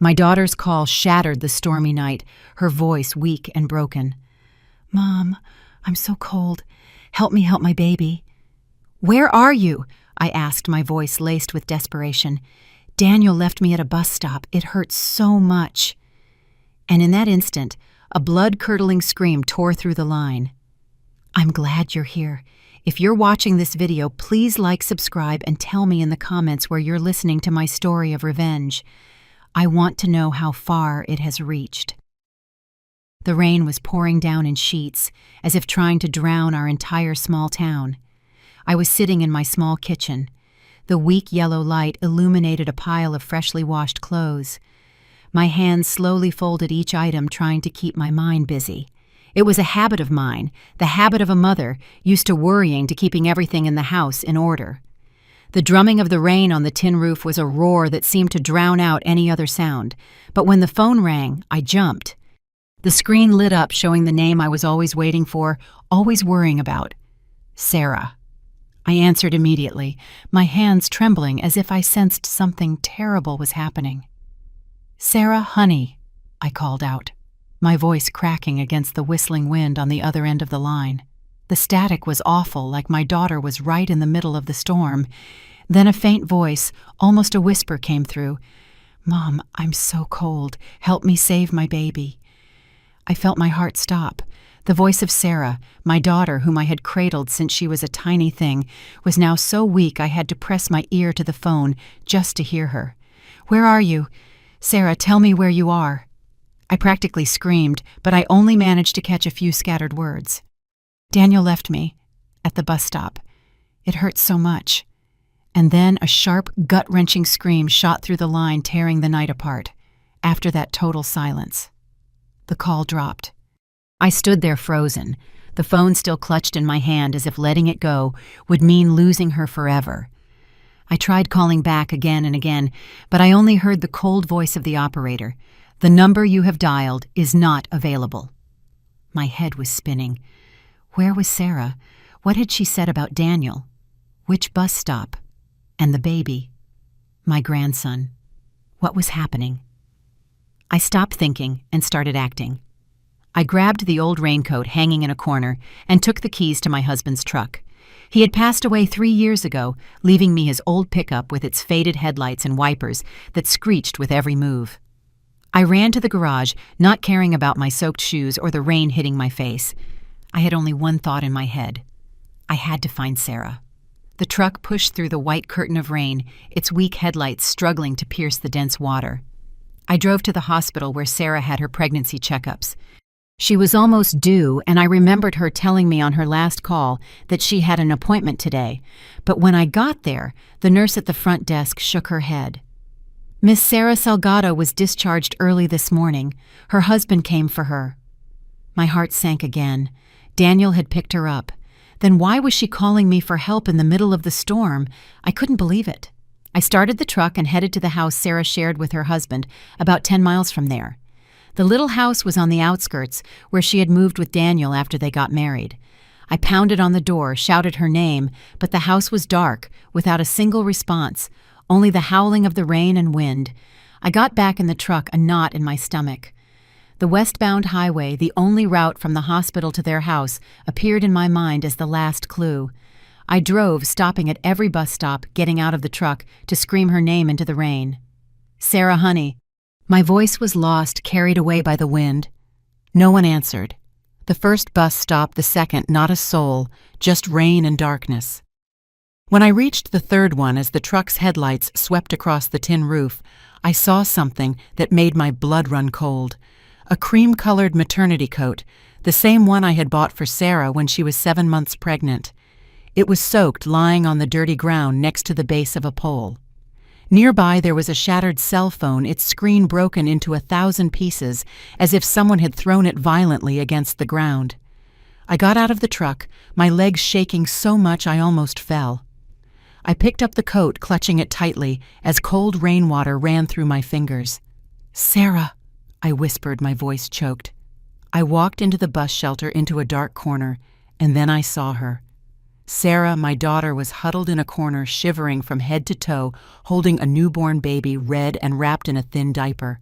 My daughter's call shattered the stormy night, her voice weak and broken. "Mom, I'm so cold. Help me help my baby." "Where are you?" I asked, my voice laced with desperation. "Daniel left me at a bus stop. It hurts so much." And in that instant, a blood-curdling scream tore through the line. "I'm glad you're here. If you're watching this video, please like, subscribe, and tell me in the comments where you're listening to my story of revenge. I want to know how far it has reached." The rain was pouring down in sheets, as if trying to drown our entire small town. I was sitting in my small kitchen. The weak yellow light illuminated a pile of freshly washed clothes. My hands slowly folded each item, trying to keep my mind busy. It was a habit of mine, the habit of a mother, used to worrying to keeping everything in the house in order. The drumming of the rain on the tin roof was a roar that seemed to drown out any other sound, but when the phone rang, I jumped. The screen lit up, showing the name I was always waiting for, always worrying about. Sarah. I answered immediately, my hands trembling as if I sensed something terrible was happening. "Sarah, honey," I called out, my voice cracking against the whistling wind on the other end of the line. The static was awful, like my daughter was right in the middle of the storm. Then a faint voice, almost a whisper, came through. "Mom, I'm so cold. Help me save my baby." I felt my heart stop. The voice of Sarah, my daughter, whom I had cradled since she was a tiny thing, was now so weak I had to press my ear to the phone just to hear her. "Where are you? Sarah, tell me where you are." I practically screamed, but I only managed to catch a few scattered words. "Daniel left me at the bus stop. It hurts so much." And then a sharp, gut-wrenching scream shot through the line, tearing the night apart. After that total silence, the call dropped. I stood there frozen, the phone still clutched in my hand, as if letting it go would mean losing her forever. I tried calling back again and again, but I only heard the cold voice of the operator. "The number you have dialed is not available." My head was spinning. Where was Sarah? What had she said about Daniel? Which bus stop? And the baby? My grandson. What was happening? I stopped thinking and started acting. I grabbed the old raincoat hanging in a corner and took the keys to my husband's truck. He had passed away 3 years ago, leaving me his old pickup with its faded headlights and wipers that screeched with every move. I ran to the garage, not caring about my soaked shoes or the rain hitting my face. I had only one thought in my head. I had to find Sarah. The truck pushed through the white curtain of rain, its weak headlights struggling to pierce the dense water. I drove to the hospital where Sarah had her pregnancy checkups. She was almost due, and I remembered her telling me on her last call that she had an appointment today. But when I got there, the nurse at the front desk shook her head. "Miss Sarah Salgado was discharged early this morning. Her husband came for her." My heart sank again. Daniel had picked her up. Then why was she calling me for help in the middle of the storm? I couldn't believe it. I started the truck and headed to the house Sarah shared with her husband, about 10 miles from there. The little house was on the outskirts, where she had moved with Daniel after they got married. I pounded on the door, shouted her name, but the house was dark, without a single response, only the howling of the rain and wind. I got back in the truck, a knot in my stomach. The westbound highway, the only route from the hospital to their house, appeared in my mind as the last clue. I drove, stopping at every bus stop, getting out of the truck to scream her name into the rain. "Sarah, honey." My voice was lost, carried away by the wind. No one answered. The first bus stop, the second, not a soul, just rain and darkness. When I reached the third one, as the truck's headlights swept across the tin roof, I saw something that made my blood run cold. A cream-colored maternity coat, the same one I had bought for Sarah when she was 7 months pregnant. It was soaked, lying on the dirty ground next to the base of a pole. Nearby there was a shattered cell phone, its screen broken into 1,000 pieces, as if someone had thrown it violently against the ground. I got out of the truck, my legs shaking so much I almost fell. I picked up the coat, clutching it tightly, as cold rainwater ran through my fingers. "Sarah," I whispered, my voice choked. I walked into the bus shelter, into a dark corner, and then I saw her. Sarah, my daughter, was huddled in a corner, shivering from head to toe, holding a newborn baby, red and wrapped in a thin diaper.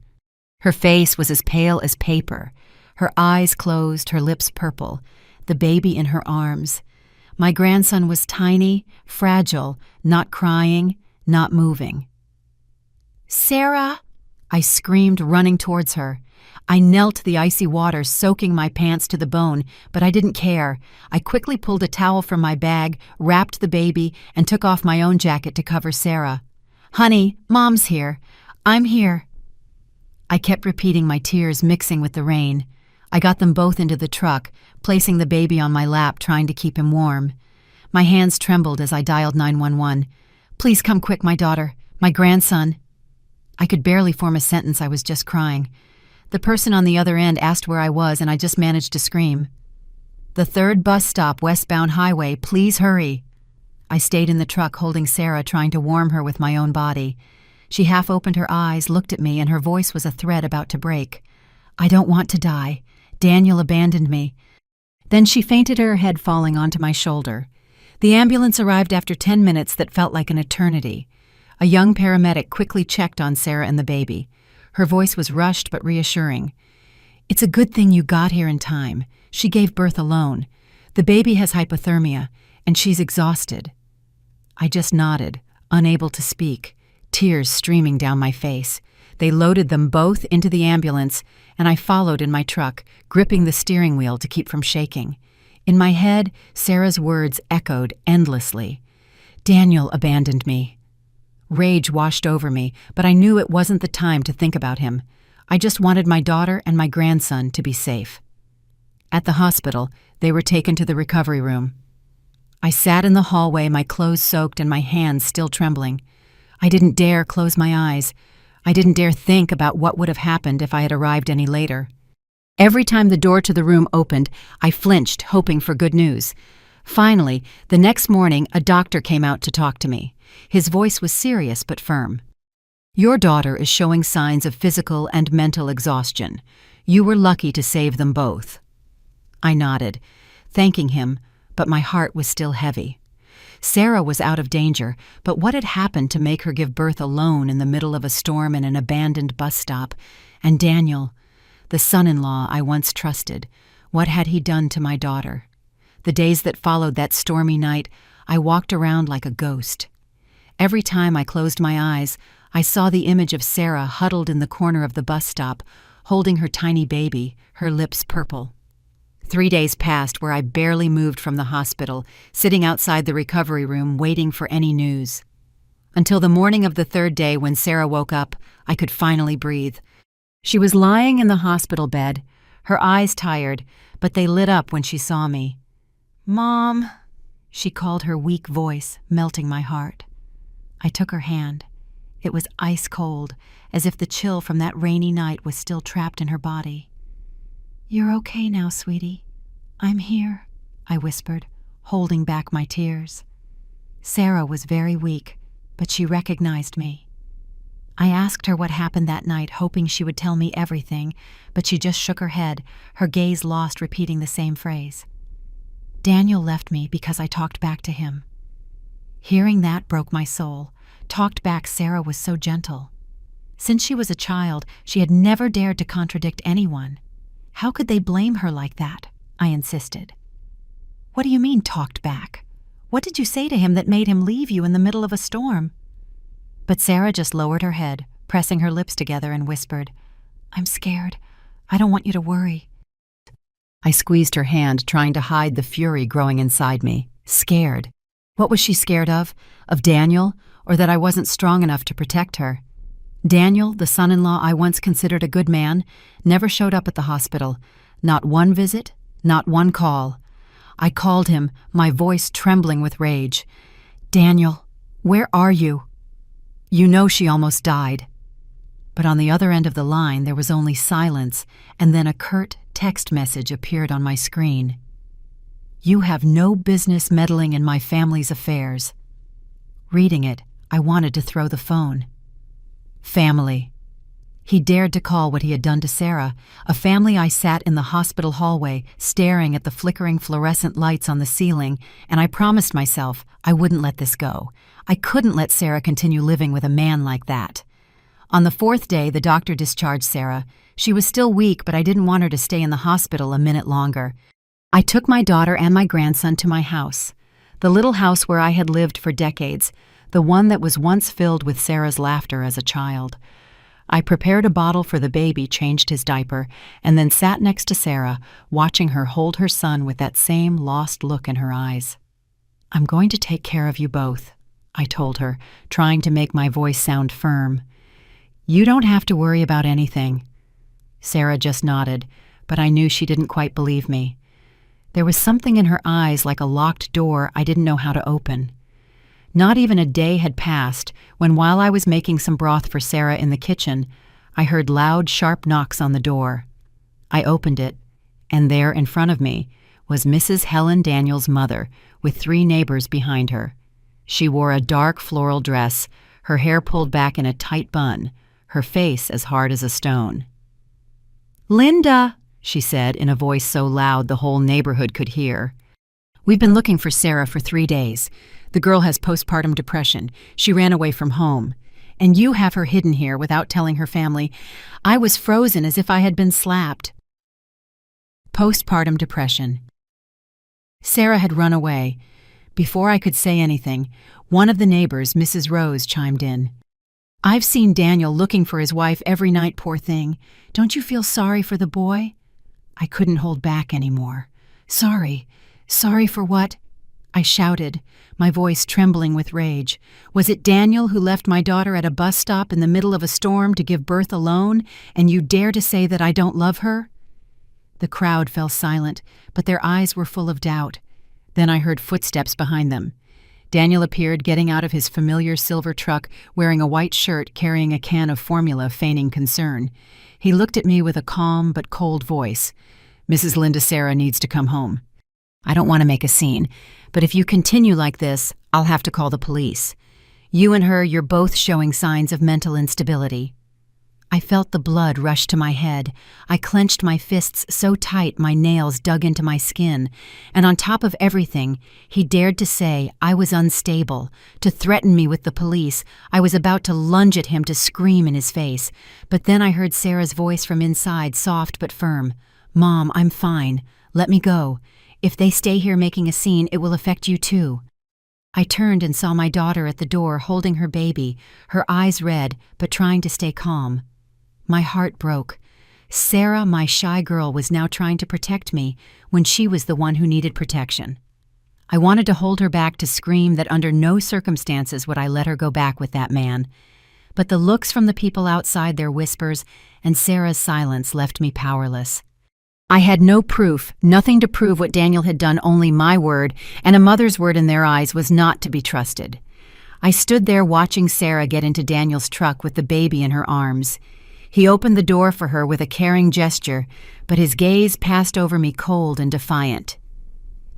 Her face was as pale as paper, her eyes closed, her lips purple, the baby in her arms. My grandson was tiny, fragile, not crying, not moving. "Sarah!" I screamed, running towards her. I knelt the icy water, soaking my pants to the bone, but I didn't care. I quickly pulled a towel from my bag, wrapped the baby, and took off my own jacket to cover Sarah. "Honey, Mom's here. I'm here." I kept repeating, my tears mixing with the rain. I got them both into the truck, placing the baby on my lap, trying to keep him warm. My hands trembled as I dialed 911. "Please come quick, my daughter. My grandson." I could barely form a sentence. I was just crying. The person on the other end asked where I was, and I just managed to scream. "The 3rd bus stop, westbound highway. Please hurry." I stayed in the truck holding Sarah, trying to warm her with my own body. She half opened her eyes, looked at me, and her voice was a thread about to break. "I don't want to die. Daniel abandoned me." Then she fainted, her head falling onto my shoulder. The ambulance arrived after 10 minutes that felt like an eternity. A young paramedic quickly checked on Sarah and the baby. Her voice was rushed but reassuring. "It's a good thing you got here in time. She gave birth alone. The baby has hypothermia, and she's exhausted." I just nodded, unable to speak, tears streaming down my face. They loaded them both into the ambulance, and I followed in my truck, gripping the steering wheel to keep from shaking. In my head, Sarah's words echoed endlessly. "Daniel abandoned me." Rage washed over me, but I knew it wasn't the time to think about him. I just wanted my daughter and my grandson to be safe. At the hospital, they were taken to the recovery room. I sat in the hallway, my clothes soaked and my hands still trembling. I didn't dare close my eyes. I didn't dare think about what would have happened if I had arrived any later. Every time the door to the room opened, I flinched, hoping for good news. Finally, the next morning, a doctor came out to talk to me. His voice was serious but firm. "Your daughter is showing signs of physical and mental exhaustion. You were lucky to save them both." I nodded, thanking him, but my heart was still heavy. Sarah was out of danger, but what had happened to make her give birth alone in the middle of a storm in an abandoned bus stop? And Daniel, the son-in-law I once trusted, what had he done to my daughter? The days that followed that stormy night, I walked around like a ghost. Every time I closed my eyes, I saw the image of Sarah huddled in the corner of the bus stop, holding her tiny baby, her lips purple. 3 days passed where I barely moved from the hospital, sitting outside the recovery room waiting for any news. Until the morning of the 3rd day, when Sarah woke up, I could finally breathe. She was lying in the hospital bed, her eyes tired, but they lit up when she saw me. "Mom," she called, her weak voice melting my heart. I took her hand. It was ice cold, as if the chill from that rainy night was still trapped in her body. "You're okay now, sweetie. I'm here," I whispered, holding back my tears. Sarah was very weak, but she recognized me. I asked her what happened that night, hoping she would tell me everything, but she just shook her head, her gaze lost, repeating the same phrase. "Daniel left me because I talked back to him." Hearing that broke my soul. Talked back, Sarah was so gentle. Since she was a child, she had never dared to contradict anyone. How could they blame her like that? I insisted. "What do you mean, talked back? What did you say to him that made him leave you in the middle of a storm?" But Sarah just lowered her head, pressing her lips together, and whispered, "I'm scared. I don't want you to worry." I squeezed her hand, trying to hide the fury growing inside me. Scared. What was she scared of? Of Daniel, or that I wasn't strong enough to protect her? Daniel, the son-in-law I once considered a good man, never showed up at the hospital. Not one visit, not one call. I called him, my voice trembling with rage. "Daniel, where are you?" "You know she almost died." But on the other end of the line there was only silence, and then a curt text message appeared on my screen. "You have no business meddling in my family's affairs." Reading it, I wanted to throw the phone. Family. He dared to call what he had done to Sarah, a family I sat in the hospital hallway, staring at the flickering fluorescent lights on the ceiling, and I promised myself I wouldn't let this go. I couldn't let Sarah continue living with a man like that. On the fourth day, the doctor discharged Sarah. She was still weak, but I didn't want her to stay in the hospital a minute longer. I took my daughter and my grandson to my house, the little house where I had lived for decades, the one that was once filled with Sarah's laughter as a child. I prepared a bottle for the baby, changed his diaper, and then sat next to Sarah, watching her hold her son with that same lost look in her eyes. "I'm going to take care of you both," I told her, trying to make my voice sound firm. "You don't have to worry about anything." Sarah just nodded, but I knew she didn't quite believe me. There was something in her eyes like a locked door I didn't know how to open. Not even a day had passed when, while I was making some broth for Sarah in the kitchen, I heard loud, sharp knocks on the door. I opened it, and there in front of me was Mrs. Helen Daniels' mother, with 3 neighbors behind her. She wore a dark floral dress, her hair pulled back in a tight bun, her face as hard as a stone. "Linda," she said in a voice so loud the whole neighborhood could hear. "We've been looking for Sarah for 3 days. The girl has postpartum depression. She ran away from home. And you have her hidden here without telling her family. I was frozen as if I had been slapped." Postpartum depression. Sarah had run away. Before I could say anything, one of the neighbors, Mrs. Rose, chimed in. "I've seen Daniel looking for his wife every night, poor thing. Don't you feel sorry for the boy?" I couldn't hold back anymore. "Sorry? Sorry for what?" I shouted, my voice trembling with rage. "Was it Daniel who left my daughter at a bus stop in the middle of a storm to give birth alone, and you dare to say that I don't love her?" The crowd fell silent, but their eyes were full of doubt. Then I heard footsteps behind them. Daniel appeared, getting out of his familiar silver truck, wearing a white shirt, carrying a can of formula, feigning concern. He looked at me with a calm but cold voice. "Mrs. Linda Sarah needs to come home. I don't want to make a scene, but if you continue like this, I'll have to call the police. You and her, you're both showing signs of mental instability." I felt the blood rush to my head. I clenched my fists so tight my nails dug into my skin. And on top of everything, he dared to say I was unstable, to threaten me with the police. I was about to lunge at him to scream in his face. But then I heard Sarah's voice from inside, soft but firm. "Mom, I'm fine. Let me go. If they stay here making a scene, it will affect you too." I turned and saw my daughter at the door holding her baby, her eyes red, but trying to stay calm. My heart broke. Sarah, my shy girl, was now trying to protect me when she was the one who needed protection. I wanted to hold her back, to scream that under no circumstances would I let her go back with that man. But the looks from the people outside, their whispers, and Sarah's silence left me powerless. I had no proof, nothing to prove what Daniel had done, only my word, and a mother's word in their eyes was not to be trusted. I stood there watching Sarah get into Daniel's truck with the baby in her arms. He opened the door for her with a caring gesture, but his gaze passed over me cold and defiant.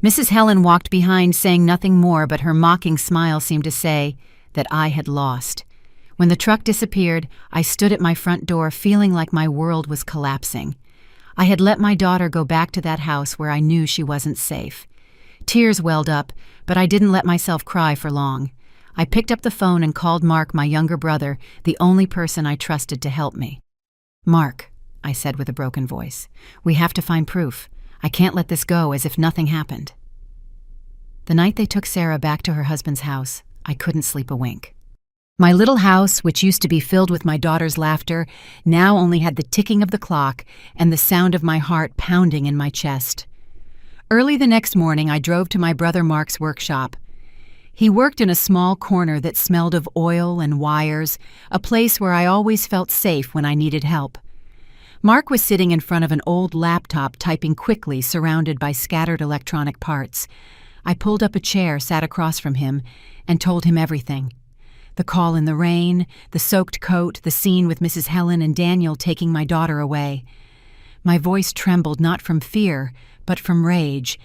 Mrs. Helen walked behind, saying nothing more, but her mocking smile seemed to say that I had lost. When the truck disappeared, I stood at my front door, feeling like my world was collapsing. I had let my daughter go back to that house where I knew she wasn't safe. Tears welled up, but I didn't let myself cry for long. I picked up the phone and called Mark, my younger brother, the only person I trusted to help me. "Mark," I said with a broken voice, "we have to find proof. I can't let this go as if nothing happened." The night they took Sarah back to her husband's house, I couldn't sleep a wink. My little house, which used to be filled with my daughter's laughter, now only had the ticking of the clock and the sound of my heart pounding in my chest. Early the next morning, I drove to my brother Mark's workshop. He worked in a small corner that smelled of oil and wires, a place where I always felt safe when I needed help. Mark was sitting in front of an old laptop, typing quickly, surrounded by scattered electronic parts. I pulled up a chair, sat across from him, and told him everything. The call in the rain, the soaked coat, the scene with Mrs. Helen and Daniel taking my daughter away. My voice trembled not from fear, but from rage.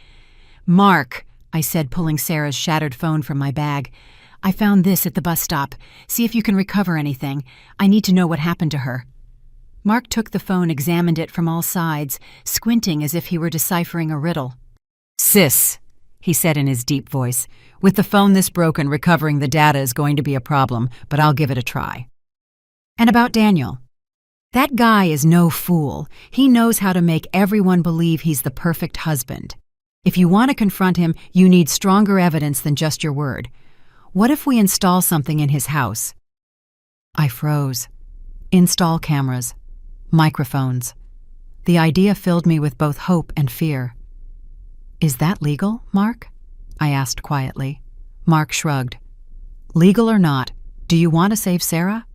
"Mark," I said, pulling Sarah's shattered phone from my bag, "I found this at the bus stop. See if you can recover anything. I need to know what happened to her." Mark took the phone, examined it from all sides, squinting as if he were deciphering a riddle. "Sis," he said in his deep voice, "with the phone this broken, recovering the data is going to be a problem, but I'll give it a try." And about Daniel. That guy is no fool. He knows how to make everyone believe he's the perfect husband. If you want to confront him, you need stronger evidence than just your word. What if we install something in his house? I froze. Install cameras. Microphones. The idea filled me with both hope and fear. Is that legal, Mark? I asked quietly. Mark shrugged. Legal or not, do you want to save Sarah?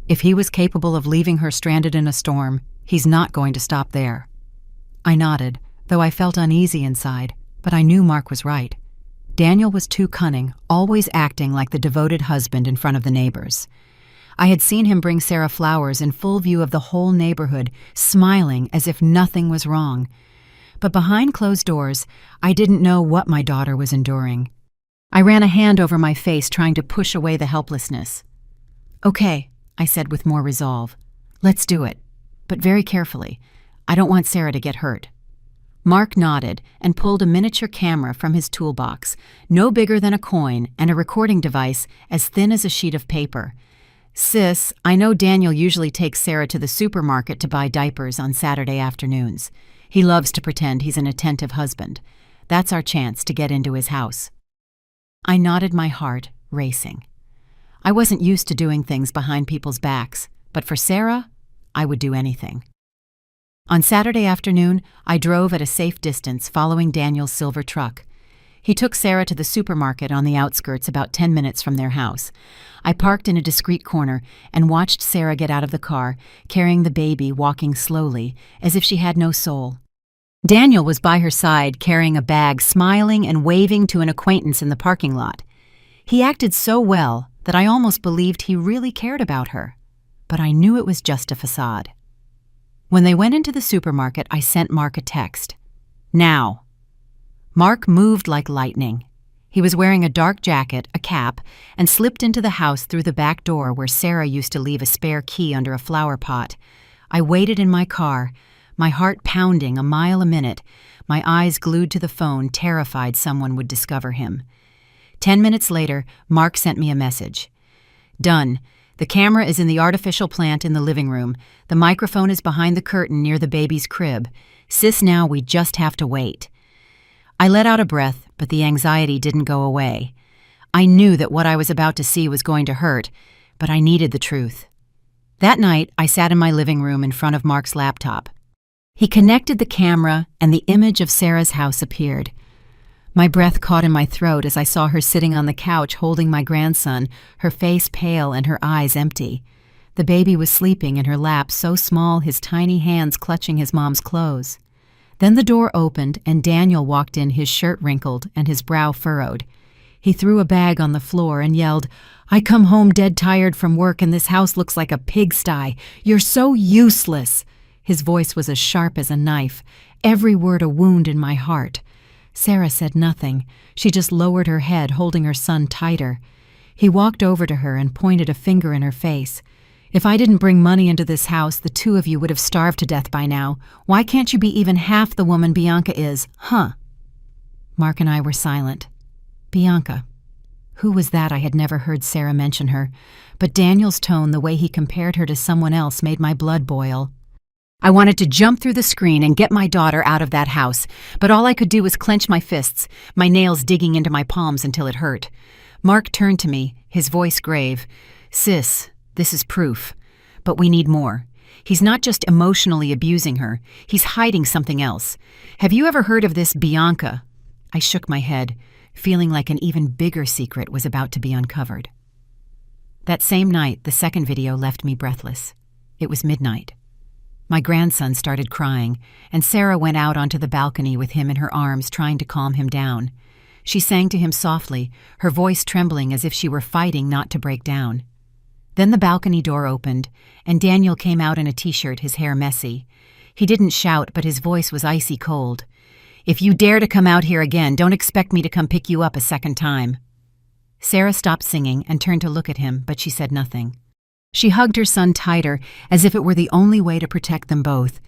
If he was capable of leaving her stranded in a storm, he's not going to stop there. I nodded, though I felt uneasy inside, but I knew Mark was right. Daniel was too cunning, always acting like the devoted husband in front of the neighbors. I had seen him bring Sarah flowers in full view of the whole neighborhood, smiling as if nothing was wrong. But behind closed doors, I didn't know what my daughter was enduring. I ran a hand over my face, trying to push away the helplessness. Okay, I said with more resolve. Let's do it, but very carefully. I don't want Sarah to get hurt. Mark nodded and pulled a miniature camera from his toolbox, no bigger than a coin, and a recording device as thin as a sheet of paper. Sis, I know Daniel usually takes Sarah to the supermarket to buy diapers on Saturday afternoons. He loves to pretend he's an attentive husband. That's our chance to get into his house. I nodded, my heart racing. I wasn't used to doing things behind people's backs, but for Sarah, I would do anything. On Saturday afternoon, I drove at a safe distance following Daniel's silver truck. He took Sarah to the supermarket on the outskirts about 10 minutes from their house. I parked in a discreet corner and watched Sarah get out of the car, carrying the baby, walking slowly, as if she had no soul. Daniel was by her side, carrying a bag, smiling and waving to an acquaintance in the parking lot. He acted so well that I almost believed he really cared about her, but I knew it was just a facade. When they went into the supermarket, I sent Mark a text. Now. Mark moved like lightning. He was wearing a dark jacket, a cap, and slipped into the house through the back door where Sarah used to leave a spare key under a flower pot. I waited in my car, my heart pounding a mile a minute, my eyes glued to the phone, terrified someone would discover him. 10 minutes later, Mark sent me a message. Done. The camera is in the artificial plant in the living room. The microphone is behind the curtain near the baby's crib. Sis, now we just have to wait. I let out a breath, but the anxiety didn't go away. I knew that what I was about to see was going to hurt, but I needed the truth. That night, I sat in my living room in front of Mark's laptop. He connected the camera, and the image of Sarah's house appeared. My breath caught in my throat as I saw her sitting on the couch holding my grandson, her face pale and her eyes empty. The baby was sleeping in her lap, so small his tiny hands clutching his mom's clothes. Then the door opened and Daniel walked in, his shirt wrinkled and his brow furrowed. He threw a bag on the floor and yelled, "I come home dead tired from work and this house looks like a pigsty. You're so useless." His voice was as sharp as a knife, every word a wound in my heart. Sarah said nothing. She just lowered her head, holding her son tighter. He walked over to her and pointed a finger in her face. "If I didn't bring money into this house, the two of you would have starved to death by now. Why can't you be even half the woman Bianca is, huh?" Mark and I were silent. Bianca. Who was that? I had never heard Sarah mention her. But Daniel's tone, the way he compared her to someone else, made my blood boil. I wanted to jump through the screen and get my daughter out of that house, but all I could do was clench my fists, my nails digging into my palms until it hurt. Mark turned to me, his voice grave. "Sis, this is proof, but we need more. He's not just emotionally abusing her, he's hiding something else. Have you ever heard of this Bianca?" I shook my head, feeling like an even bigger secret was about to be uncovered. That same night, the second video left me breathless. It was midnight. My grandson started crying, and Sarah went out onto the balcony with him in her arms, trying to calm him down. She sang to him softly, her voice trembling as if she were fighting not to break down. Then the balcony door opened, and Daniel came out in a t-shirt, his hair messy. He didn't shout, but his voice was icy cold. "If you dare to come out here again, don't expect me to come pick you up a second time." Sarah stopped singing and turned to look at him, but she said nothing. She hugged her son tighter, as if it were the only way to protect them both.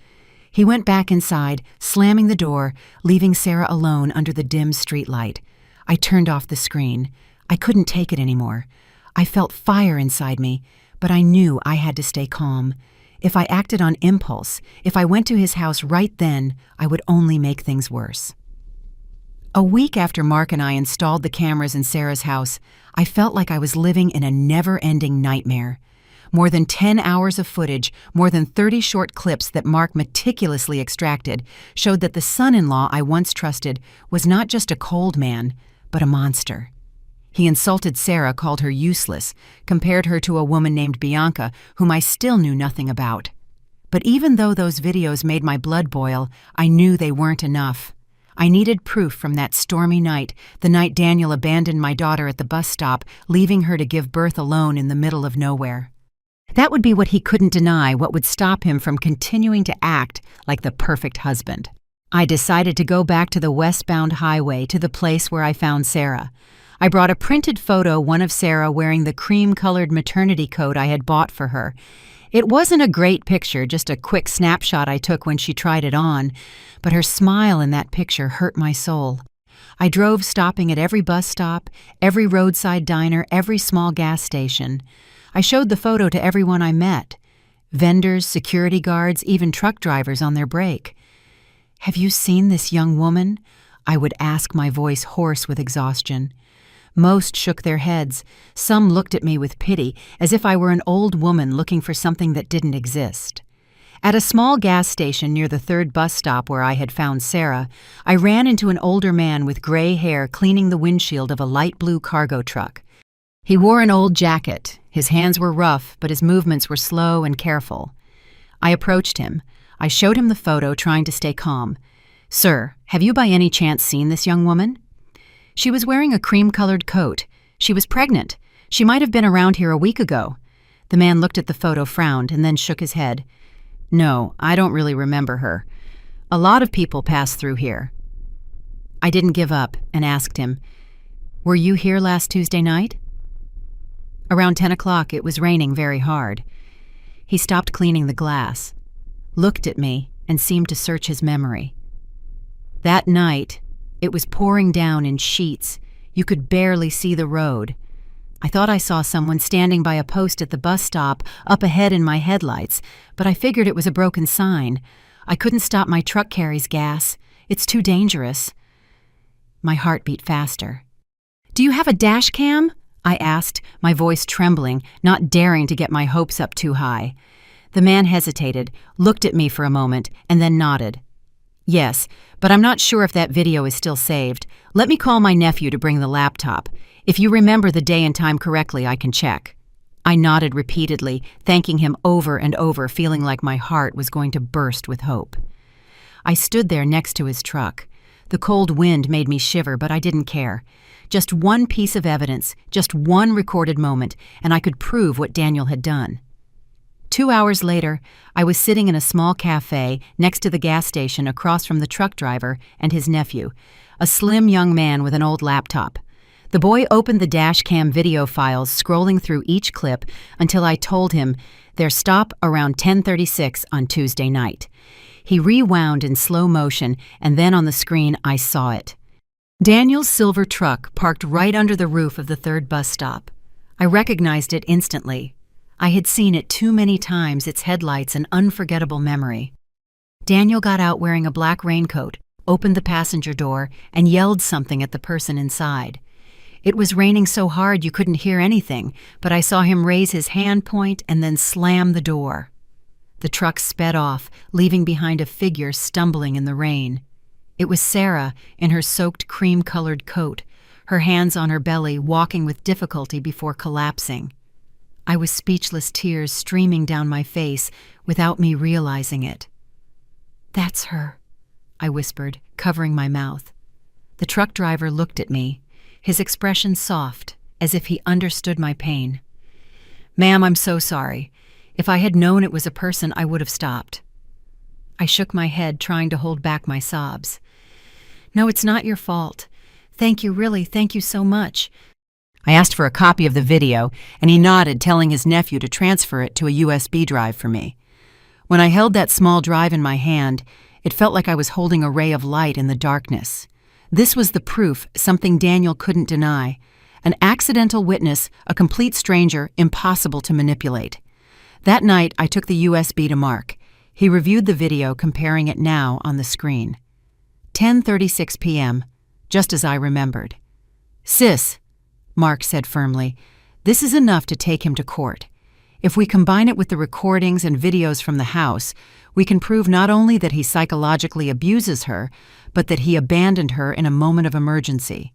He went back inside, slamming the door, leaving Sarah alone under the dim streetlight. I turned off the screen. I couldn't take it anymore. I felt fire inside me, but I knew I had to stay calm. If I acted on impulse, if I went to his house right then, I would only make things worse. A week after Mark and I installed the cameras in Sarah's house, I felt like I was living in a never-ending nightmare. More than 10 hours of footage, more than 30 short clips that Mark meticulously extracted, showed that the son-in-law I once trusted was not just a cold man, but a monster. He insulted Sarah, called her useless, compared her to a woman named Bianca, whom I still knew nothing about. But even though those videos made my blood boil, I knew they weren't enough. I needed proof from that stormy night, the night Daniel abandoned my daughter at the bus stop, leaving her to give birth alone in the middle of nowhere. That would be what he couldn't deny, what would stop him from continuing to act like the perfect husband. I decided to go back to the westbound highway to the place where I found Sarah. I brought a printed photo, one of Sarah wearing the cream-colored maternity coat I had bought for her. It wasn't a great picture, just a quick snapshot I took when she tried it on, but her smile in that picture hurt my soul. I drove, stopping at every bus stop, every roadside diner, every small gas station. I showed the photo to everyone I met. Vendors, security guards, even truck drivers on their break. "Have you seen this young woman?" I would ask, my voice hoarse with exhaustion. Most shook their heads. Some looked at me with pity, as if I were an old woman looking for something that didn't exist. At a small gas station near the third bus stop where I had found Sarah, I ran into an older man with gray hair cleaning the windshield of a light blue cargo truck. He wore an old jacket. His hands were rough, but his movements were slow and careful. I approached him. I showed him the photo, trying to stay calm. "Sir, have you by any chance seen this young woman?" "She was wearing a cream-colored coat. She was pregnant. She might have been around here a week ago." The man looked at the photo, frowned, and then shook his head. "No, I don't really remember her. A lot of people pass through here." I didn't give up and asked him, "Were you here last Tuesday night?" "Around 10 o'clock, it was raining very hard." He stopped cleaning the glass, looked at me, and seemed to search his memory. "That night, it was pouring down in sheets. You could barely see the road. I thought I saw someone standing by a post at the bus stop, up ahead in my headlights, but I figured it was a broken sign. I couldn't stop, my truck carries gas. It's too dangerous." My heart beat faster. "Do you have a dash cam?" I asked, my voice trembling, not daring to get my hopes up too high. The man hesitated, looked at me for a moment, and then nodded. "Yes, but I'm not sure if that video is still saved. Let me call my nephew to bring the laptop. If you remember the day and time correctly, I can check." I nodded repeatedly, thanking him over and over, feeling like my heart was going to burst with hope. I stood there next to his truck. The cold wind made me shiver, but I didn't care. Just one piece of evidence, just one recorded moment, and I could prove what Daniel had done. 2 hours later, I was sitting in a small cafe next to the gas station across from the truck driver and his nephew, a slim young man with an old laptop. The boy opened the dash cam video files, scrolling through each clip until I told him their stop around 10:36 on Tuesday night. He rewound in slow motion, and then on the screen I saw it. Daniel's silver truck parked right under the roof of the third bus stop. I recognized it instantly. I had seen it too many times, its headlights an unforgettable memory. Daniel got out wearing a black raincoat, opened the passenger door, and yelled something at the person inside. It was raining so hard you couldn't hear anything, but I saw him raise his hand point and then slam the door. The truck sped off, leaving behind a figure stumbling in the rain. It was Sarah in her soaked cream-colored coat, her hands on her belly, walking with difficulty before collapsing. I was speechless, tears streaming down my face without me realizing it. "That's her," I whispered, covering my mouth. The truck driver looked at me, his expression soft, as if he understood my pain. "Ma'am, I'm so sorry. If I had known it was a person, I would have stopped." I shook my head, trying to hold back my sobs. "No, it's not your fault. Thank you, really, thank you so much." I asked for a copy of the video, and he nodded, telling his nephew to transfer it to a USB drive for me. When I held that small drive in my hand, it felt like I was holding a ray of light in the darkness. This was the proof, something Daniel couldn't deny. An accidental witness, a complete stranger, impossible to manipulate. That night, I took the USB to Mark. He reviewed the video, comparing it now on the screen. 10:36 p.m., just as I remembered. "Sis," Mark said firmly, "this is enough to take him to court. If we combine it with the recordings and videos from the house, we can prove not only that he psychologically abuses her, but that he abandoned her in a moment of emergency."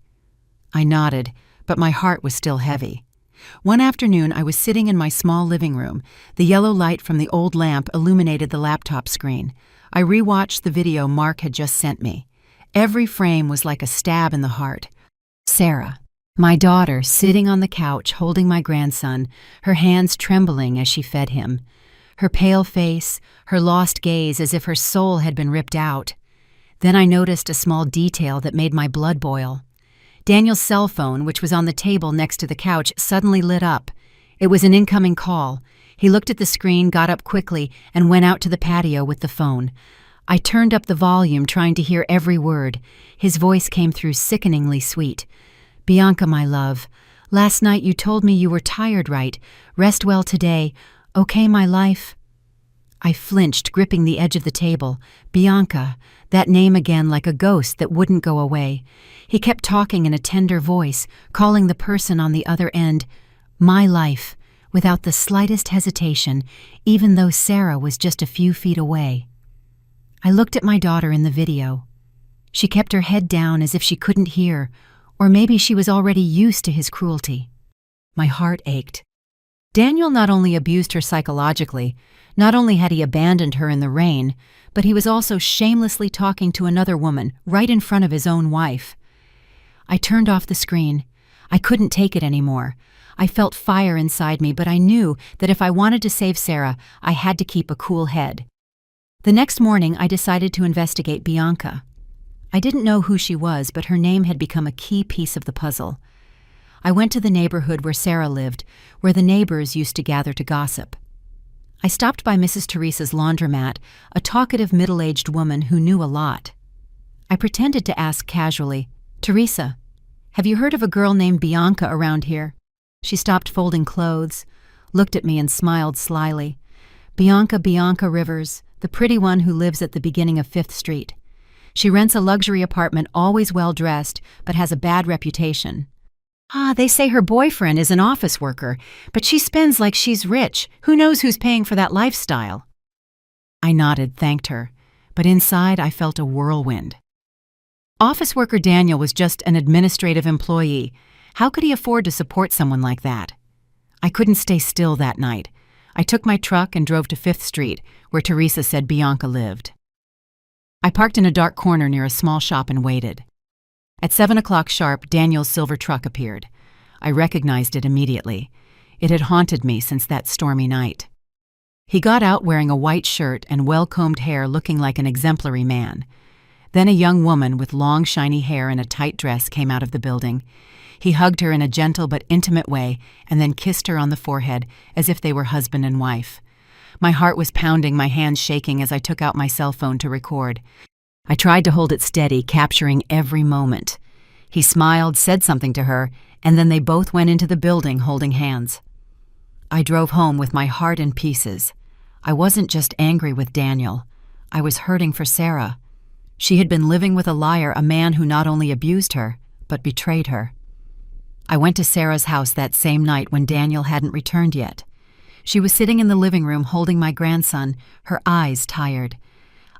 I nodded, but my heart was still heavy. One afternoon, I was sitting in my small living room. The yellow light from the old lamp illuminated the laptop screen. I rewatched the video Mark had just sent me. Every frame was like a stab in the heart. Sarah, my daughter, sitting on the couch holding my grandson, her hands trembling as she fed him. Her pale face, her lost gaze as if her soul had been ripped out. Then I noticed a small detail that made my blood boil. Daniel's cell phone, which was on the table next to the couch, suddenly lit up. It was an incoming call. He looked at the screen, got up quickly, and went out to the patio with the phone. I turned up the volume, trying to hear every word. His voice came through sickeningly sweet. "Bianca, my love, last night you told me you were tired, right? Rest well today. Okay, my life?" I flinched, gripping the edge of the table. Bianca, that name again like a ghost that wouldn't go away. He kept talking in a tender voice, calling the person on the other end my life, without the slightest hesitation, even though Sarah was just a few feet away. I looked at my daughter in the video. She kept her head down as if she couldn't hear, or maybe she was already used to his cruelty. My heart ached. Daniel not only abused her psychologically, not only had he abandoned her in the rain, but he was also shamelessly talking to another woman right in front of his own wife. I turned off the screen. I couldn't take it anymore. I felt fire inside me, but I knew that if I wanted to save Sarah, I had to keep a cool head. The next morning, I decided to investigate Bianca. I didn't know who she was, but her name had become a key piece of the puzzle. I went to the neighborhood where Sarah lived, where the neighbors used to gather to gossip. I stopped by Mrs. Teresa's laundromat, a talkative middle-aged woman who knew a lot. I pretended to ask casually, "Teresa, have you heard of a girl named Bianca around here?" She stopped folding clothes, looked at me and smiled slyly. Bianca Rivers, the pretty one who lives at the beginning of 5th Street. She rents a luxury apartment, always well-dressed, but has a bad reputation. They say her boyfriend is an office worker, but she spends like she's rich. Who knows who's paying for that lifestyle?" I nodded, thanked her, but inside I felt a whirlwind. Office worker Daniel was just an administrative employee. How could he afford to support someone like that? I couldn't stay still that night. I took my truck and drove to 5th Street, where Teresa said Bianca lived. I parked in a dark corner near a small shop and waited. At 7 o'clock sharp, Daniel's silver truck appeared. I recognized it immediately. It had haunted me since that stormy night. He got out wearing a white shirt and well-combed hair, looking like an exemplary man. Then a young woman with long, shiny hair and a tight dress came out of the building. He hugged her in a gentle but intimate way and then kissed her on the forehead as if they were husband and wife. My heart was pounding, my hands shaking as I took out my cell phone to record. I tried to hold it steady, capturing every moment. He smiled, said something to her, and then they both went into the building holding hands. I drove home with my heart in pieces. I wasn't just angry with Daniel. I was hurting for Sarah. She had been living with a liar, a man who not only abused her, but betrayed her. I went to Sarah's house that same night when Daniel hadn't returned yet. She was sitting in the living room holding my grandson, her eyes tired.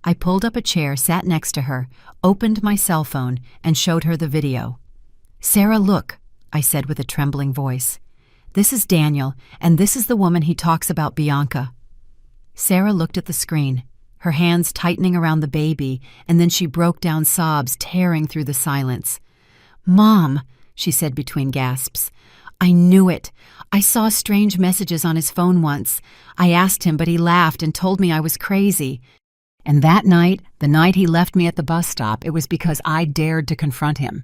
I pulled up a chair, sat next to her, opened my cell phone, and showed her the video. "Sarah, look," I said with a trembling voice. "This is Daniel, and this is the woman he talks about, Bianca." Sarah looked at the screen, her hands tightening around the baby, and then she broke down, sobs tearing through the silence. "Mom," she said between gasps, "I knew it. I saw strange messages on his phone once. I asked him, but he laughed and told me I was crazy. And that night, the night he left me at the bus stop, it was because I dared to confront him."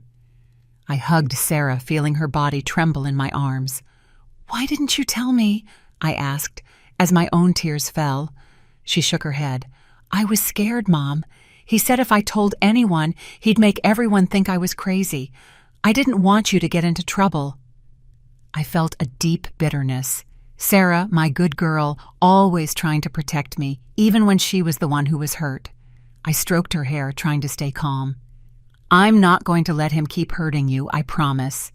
I hugged Sarah, feeling her body tremble in my arms. "Why didn't you tell me?" I asked, as my own tears fell. She shook her head. "I was scared, Mom. He said if I told anyone, he'd make everyone think I was crazy. I didn't want you to get into trouble." I felt a deep bitterness. Sarah, my good girl, always trying to protect me, even when she was the one who was hurt. I stroked her hair, trying to stay calm. I'm not going to let him keep hurting you, I promise.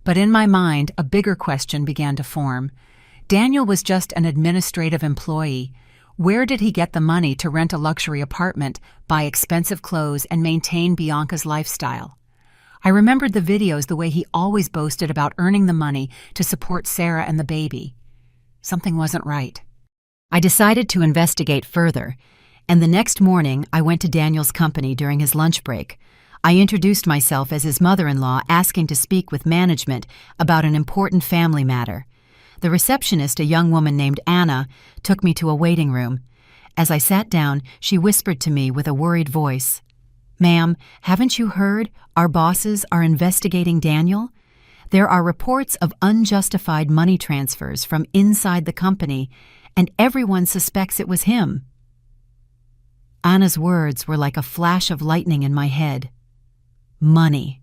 But in my mind, a bigger question began to form. Daniel was just an administrative employee. Where did he get the money to rent a luxury apartment, buy expensive clothes, and maintain Bianca's lifestyle? I remembered the videos the way he always boasted about earning the money to support Sarah and the baby. Something wasn't right. I decided to investigate further, and the next morning I went to Daniel's company during his lunch break. I introduced myself as his mother-in-law, asking to speak with management about an important family matter. The receptionist, a young woman named Anna, took me to a waiting room. As I sat down, she whispered to me with a worried voice, "Ma'am, haven't you heard? Our bosses are investigating Daniel. There are reports of unjustified money transfers from inside the company, and everyone suspects it was him." Anna's words were like a flash of lightning in my head. Money.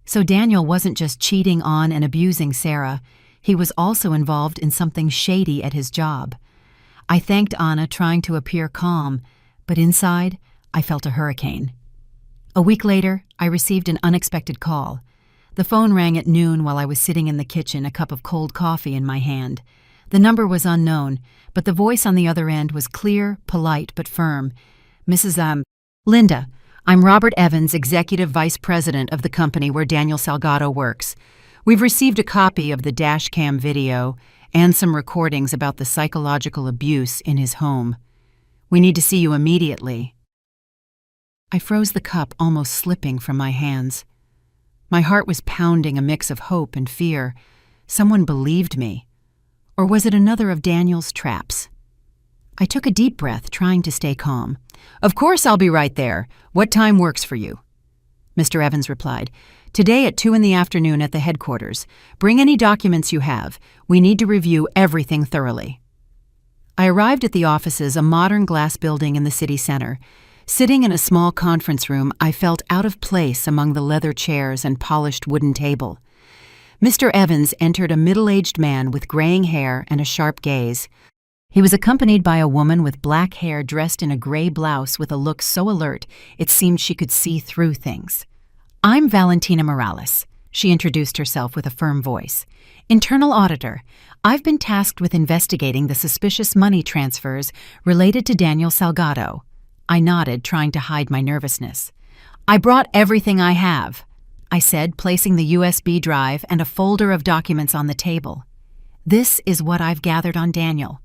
So Daniel wasn't just cheating on and abusing Sarah. He was also involved in something shady at his job. I thanked Anna, trying to appear calm, but inside, I felt a hurricane. A week later, I received an unexpected call. The phone rang at noon while I was sitting in the kitchen, a cup of cold coffee in my hand. The number was unknown, but the voice on the other end was clear, polite, but firm. "Mrs. Linda, I'm Robert Evans, Executive Vice President of the company where Daniel Salgado works. We've received a copy of the dash cam video and some recordings about the psychological abuse in his home. We need to see you immediately." I froze, the cup almost slipping from my hands. My heart was pounding, a mix of hope and fear. Someone believed me. Or was it another of Daniel's traps? I took a deep breath, trying to stay calm. "Of course I'll be right there. What time works for you?" Mr. Evans replied, "Today at 2 p.m. at the headquarters. Bring any documents you have. We need to review everything thoroughly." I arrived at the offices, a modern glass building in the city center. Sitting in a small conference room, I felt out of place among the leather chairs and polished wooden table. Mr. Evans entered, a middle-aged man with graying hair and a sharp gaze. He was accompanied by a woman with black hair dressed in a gray blouse with a look so alert it seemed she could see through things. "I'm Valentina Morales," she introduced herself with a firm voice. "Internal auditor. I've been tasked with investigating the suspicious money transfers related to Daniel Salgado." I nodded, trying to hide my nervousness. "I brought everything I have," I said, placing the USB drive and a folder of documents on the table. "This is what I've gathered on Daniel."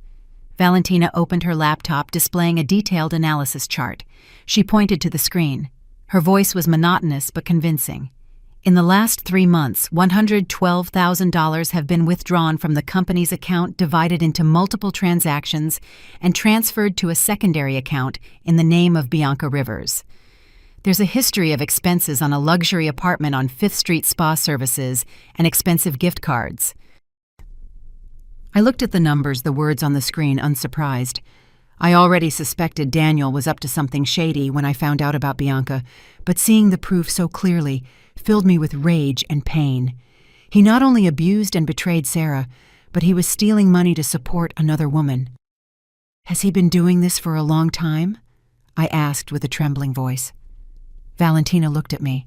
Valentina opened her laptop, displaying a detailed analysis chart. She pointed to the screen. Her voice was monotonous but convincing. "In the last 3 months, $112,000 have been withdrawn from the company's account, divided into multiple transactions, and transferred to a secondary account in the name of Bianca Rivers. There's a history of expenses on a luxury apartment on 5th Street, spa services, and expensive gift cards." I looked at the numbers, the words on the screen, unsurprised. I already suspected Daniel was up to something shady when I found out about Bianca, but seeing the proof so clearly filled me with rage and pain. He not only abused and betrayed Sarah, but he was stealing money to support another woman. "Has he been doing this for a long time?" I asked with a trembling voice. Valentina looked at me.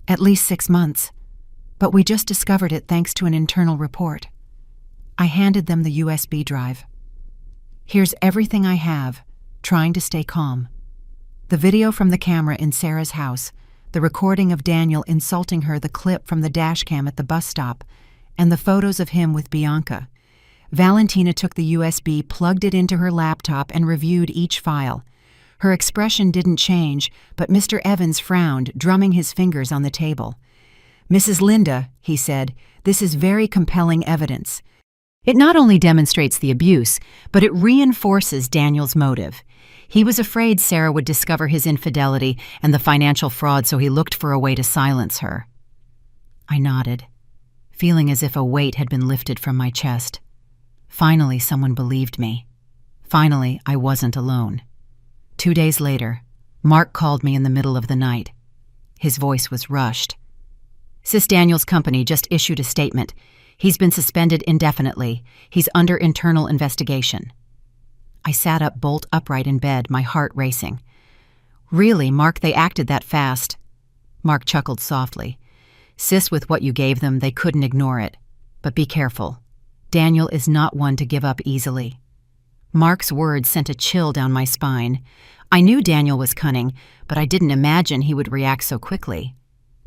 "At least 6 months, but we just discovered it thanks to an internal report." I handed them the USB drive. "Here's everything I have," trying to stay calm. The video from the camera in Sarah's house, the recording of Daniel insulting her, the clip from the dashcam at the bus stop, and the photos of him with Bianca. Valentina took the USB, plugged it into her laptop, and reviewed each file. Her expression didn't change, but Mr. Evans frowned, drumming his fingers on the table. "Mrs. Linda," he said, "this is very compelling evidence. It not only demonstrates the abuse, but it reinforces Daniel's motive. He was afraid Sarah would discover his infidelity and the financial fraud, so he looked for a way to silence her." I nodded, feeling as if a weight had been lifted from my chest. Finally, someone believed me. Finally, I wasn't alone. 2 days later, Mark called me in the middle of the night. His voice was rushed. "Sis Daniel's company just issued a statement. He's been suspended indefinitely. He's under internal investigation. I sat up bolt upright in bed, my heart racing. Really, Mark, they acted that fast. Mark chuckled softly. Sis, with what you gave them, they couldn't ignore it. But be careful. Daniel is not one to give up easily. Mark's words sent a chill down my spine. I knew Daniel was cunning, but I didn't imagine he would react so quickly.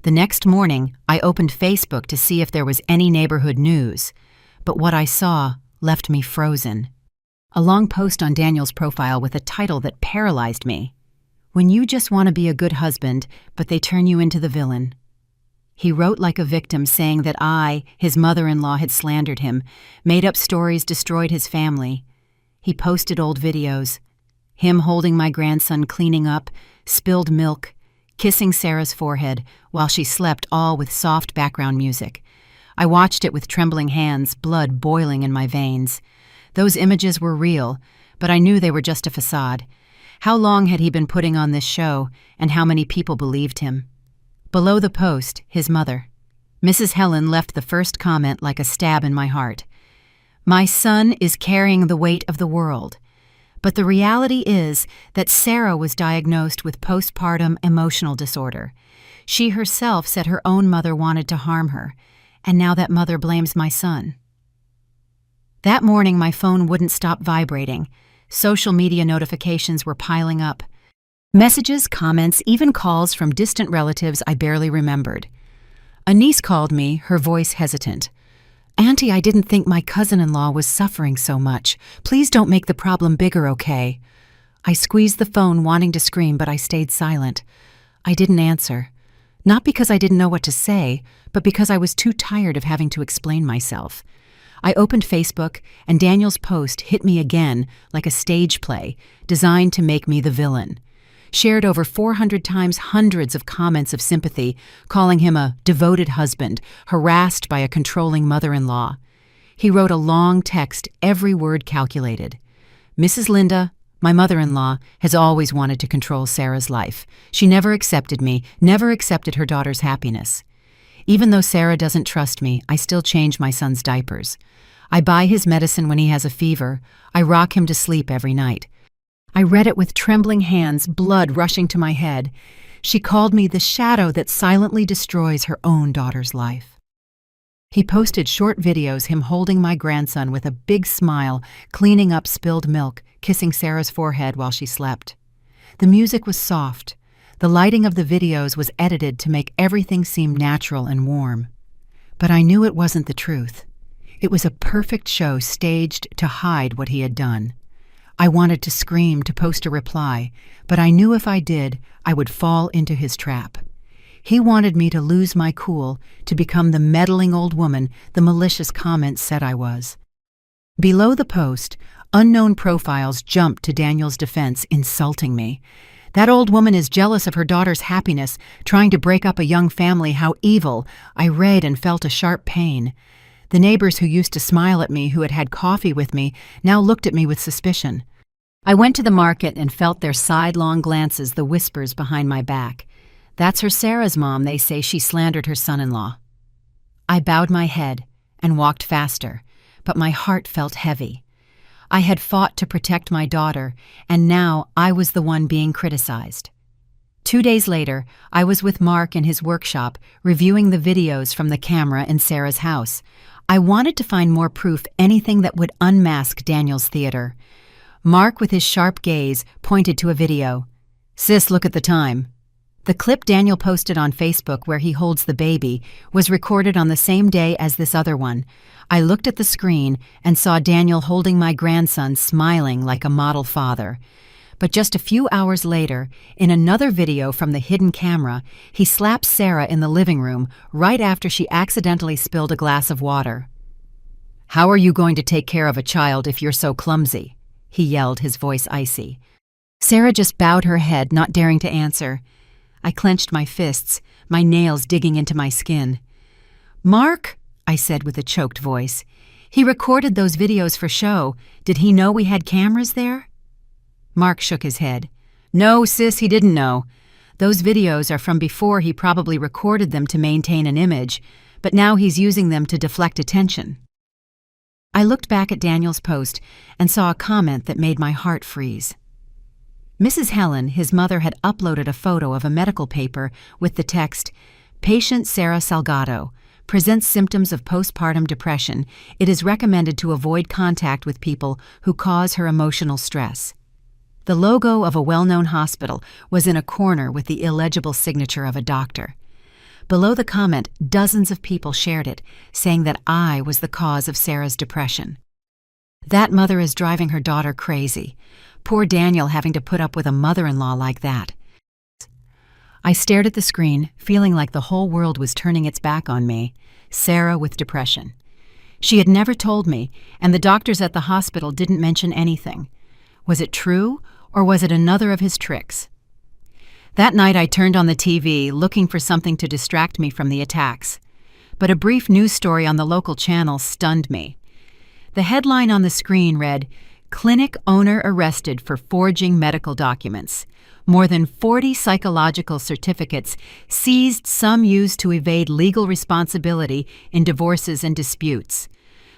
The next morning, I opened Facebook to see if there was any neighborhood news, but what I saw left me frozen. A long post on Daniel's profile with a title that paralyzed me. When you just want to be a good husband, but they turn you into the villain. He wrote like a victim, saying that I, his mother-in-law, had slandered him, made up stories, destroyed his family. He posted old videos. Him holding my grandson cleaning up, spilled milk, kissing Sarah's forehead while she slept, all with soft background music. I watched it with trembling hands, blood boiling in my veins. Those images were real, but I knew they were just a facade. How long had he been putting on this show, and how many people believed him? Below the post, his mother. Mrs. Helen left the first comment like a stab in my heart. My son is carrying the weight of the world. But the reality is that Sarah was diagnosed with postpartum emotional disorder. She herself said her own mother wanted to harm her, and now that mother blames my son. That morning, my phone wouldn't stop vibrating. Social media notifications were piling up. Messages, comments, even calls from distant relatives I barely remembered. A niece called me, her voice hesitant. Auntie, I didn't think my cousin-in-law was suffering so much. Please don't make the problem bigger, okay? I squeezed the phone, wanting to scream, but I stayed silent. I didn't answer. Not because I didn't know what to say, but because I was too tired of having to explain myself. I opened Facebook, and Daniel's post hit me again like a stage play, designed to make me the villain. Shared over 400 times, hundreds of comments of sympathy, calling him a devoted husband, harassed by a controlling mother-in-law. He wrote a long text, every word calculated. Mrs. Linda, my mother-in-law, has always wanted to control Sarah's life. She never accepted me, never accepted her daughter's happiness. Even though Sarah doesn't trust me, I still change my son's diapers. I buy his medicine when he has a fever. I rock him to sleep every night. I read it with trembling hands, blood rushing to my head. She called me the shadow that silently destroys her own daughter's life. He posted short videos, him holding my grandson with a big smile, cleaning up spilled milk, kissing Sarah's forehead while she slept. The music was soft. The lighting of the videos was edited to make everything seem natural and warm. But I knew it wasn't the truth. It was a perfect show staged to hide what he had done. I wanted to scream, to post a reply, but I knew if I did, I would fall into his trap. He wanted me to lose my cool, to become the meddling old woman the malicious comments said I was. Below the post, unknown profiles jumped to Daniel's defense, insulting me. That old woman is jealous of her daughter's happiness, trying to break up a young family. How evil! I read and felt a sharp pain. The neighbors who used to smile at me, who had had coffee with me, now looked at me with suspicion. I went to the market and felt their sidelong glances, the whispers behind my back. That's her Sarah's mom, they say. She slandered her son-in-law. I bowed my head and walked faster, but my heart felt heavy. I had fought to protect my daughter, and now I was the one being criticized. 2 days later, I was with Mark in his workshop, reviewing the videos from the camera in Sarah's house. I wanted to find more proof, anything that would unmask Daniel's theater. Mark, with his sharp gaze, pointed to a video. Sis, look at the time. The clip Daniel posted on Facebook where he holds the baby was recorded on the same day as this other one. I looked at the screen and saw Daniel holding my grandson, smiling like a model father. But just a few hours later, in another video from the hidden camera, he slaps Sarah in the living room right after she accidentally spilled a glass of water. How are you going to take care of a child if you're so clumsy? He yelled, his voice icy. Sarah just bowed her head, not daring to answer. I clenched my fists, my nails digging into my skin. Mark, I said with a choked voice. He recorded those videos for show. Did he know we had cameras there? Mark shook his head. No, sis, he didn't know. Those videos are from before he probably recorded them to maintain an image, but now he's using them to deflect attention. I looked back at Daniel's post and saw a comment that made my heart freeze. Mrs. Helen, his mother, had uploaded a photo of a medical paper with the text, "Patient Sarah Salgado presents symptoms of postpartum depression. It is recommended to avoid contact with people who cause her emotional stress." The logo of a well-known hospital was in a corner with the illegible signature of a doctor. Below the comment, dozens of people shared it, saying that I was the cause of Sarah's depression. That mother is driving her daughter crazy. Poor Daniel having to put up with a mother-in-law like that. I stared at the screen, feeling like the whole world was turning its back on me. Sarah with depression. She had never told me, and the doctors at the hospital didn't mention anything. Was it true, or was it another of his tricks? That night I turned on the TV, looking for something to distract me from the attacks. But a brief news story on the local channel stunned me. The headline on the screen read, "Clinic owner arrested for forging medical documents. More than 40 psychological certificates seized, some used to evade legal responsibility in divorces and disputes."